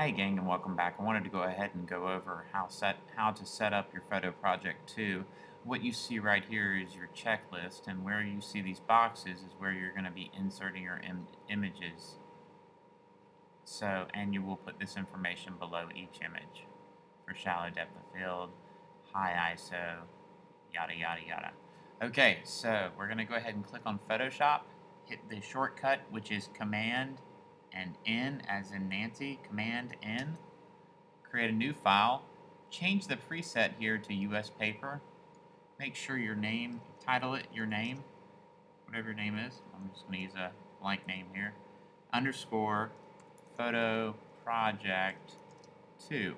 Hey gang, and welcome back. I wanted to go ahead and go over how to set up your photo project too. What you see right here is your checklist, and where you see these boxes is where you're going to be inserting your images. So, and you will put this information below each image for shallow depth of field, high ISO, yada yada yada. Okay, so we're going to go ahead and click on Photoshop, hit the shortcut which is Command and N as in Nancy, Command N. Create a new file, change the preset here to US paper, make sure your name, title it your name, whatever your name is. I'm just going to use a blank name here, underscore photo project 2.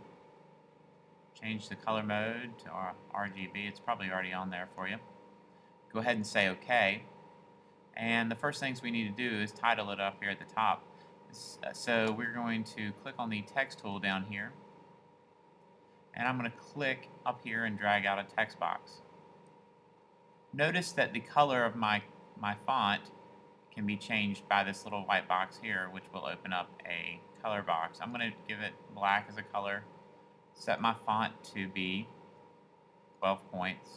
Change the color mode to RGB. It's probably already on there for you. Go ahead and say OK. And the first things we need to do is title it up here at the top. So we're going to click on the text tool down here, and I'm going to click up here and drag out a text box. Notice that the color of my font can be changed by this little white box here, which will open up a color box. I'm going to give it black as a color, set my font to be 12 points.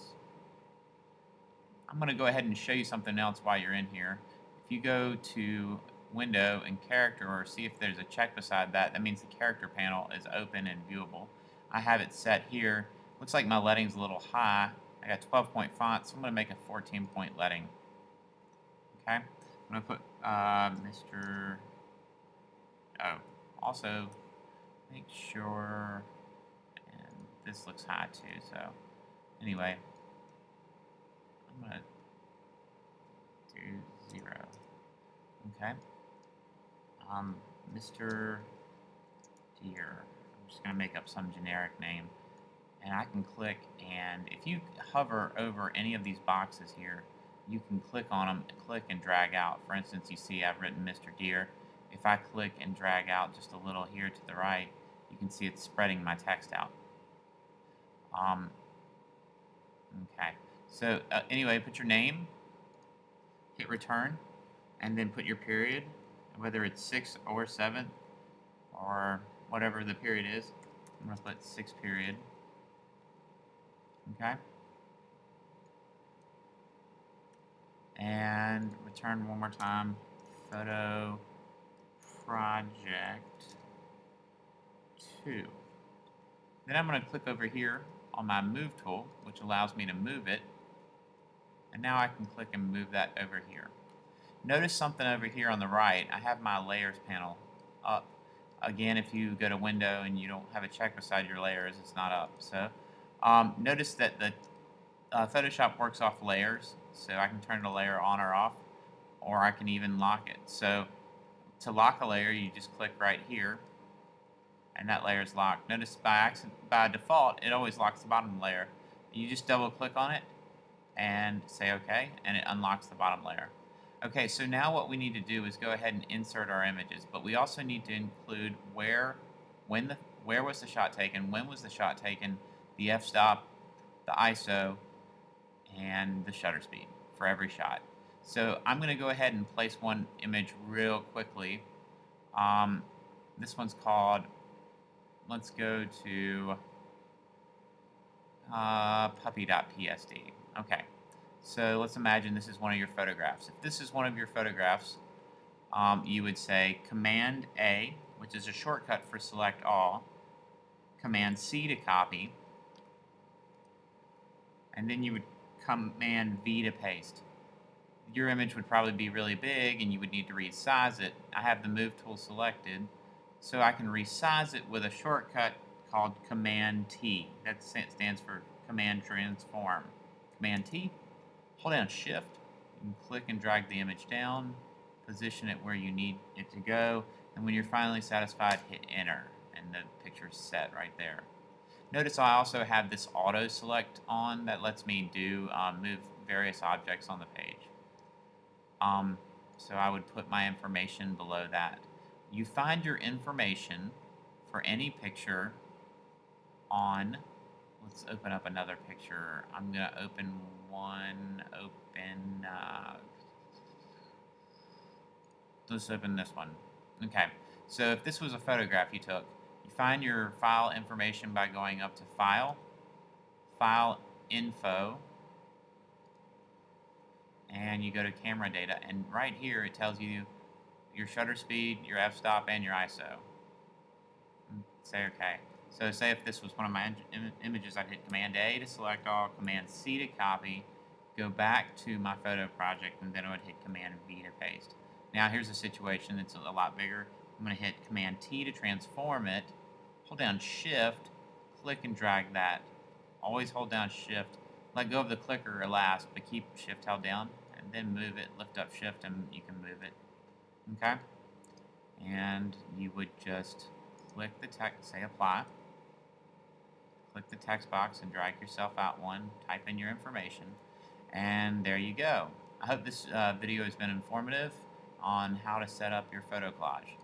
I'm going to go ahead and show you something else while you're in here. If you go to Window and Character, or see if there's a check beside that, that means the character panel is open and viewable. I have it set here. Looks like my leading's a little high. I got 12-point font, so I'm going to make a 14-point leading. Okay, I'm going to put Mr. Oh, also make sure, and this looks high too, so anyway, I'm going to do 0. Okay, Mr. Deer. I'm just going to make up some generic name, and I can click, and if you hover over any of these boxes here, you can click on them, click and drag out. For instance, you see I've written Mr. Deer. If I click and drag out just a little here to the right, you can see it's spreading my text out. Okay, so anyway, put your name, hit return, and then put your period, whether it's 6 or 7 or whatever the period is. I'm going to put 6 period. Okay, and return one more time, photo project 2. Then I'm going to click over here on my move tool, which allows me to move it, and now I can click and move that over here. Notice something over here on the right. I have my layers panel up. Again, if you go to Window and you don't have a check beside your layers, it's not up. So notice that the Photoshop works off layers, so I can turn the layer on or off, or I can even lock it. So to lock a layer, you just click right here, and that layer is locked. Notice by default, it always locks the bottom layer. You just double click on it and say OK, and it unlocks the bottom layer. Okay, so now what we need to do is go ahead and insert our images, but we also need to include where was the shot taken, when was the shot taken, the f-stop, the ISO, and the shutter speed for every shot. So I'm going to go ahead and place one image real quickly. This one's called, let's go to puppy.psd. Okay, so let's imagine this is one of your photographs. If this is one of your photographs, you would say Command A, which is a shortcut for select all, Command C to copy, and then you would Command V to paste. Your image would probably be really big and you would need to resize it. I have the move tool selected, so I can resize it with a shortcut called Command T. That stands for Command Transform. Command T, hold down Shift, and click and drag the image down, position it where you need it to go, and when you're finally satisfied, hit Enter, and the picture's set right there. Notice I also have this auto select on that lets me move various objects on the page. So I would put my information below that. You find your information for any picture on, let's open up another picture. I'm going to open let's open this one. Okay, so if this was a photograph you took, You find your file information by going up to File, File Info, and you go to Camera Data. And right here it tells you your shutter speed, your f-stop, and your ISO. Say OK. So say if this was one of my images, I'd hit Command A to select all, Command C to copy, go back to my photo project, and then I would hit Command V to paste. Now here's a situation that's a lot bigger. I'm going to hit Command T to transform it, hold down Shift, click and drag that. Always hold down Shift. Let go of the clicker last, but keep Shift held down, and then move it, lift up Shift, and you can move it. Okay? And you would just click the text, say Apply. Click the text box and drag yourself out one, type in your information, and there you go. I hope this video has been informative on how to set up your photo collage.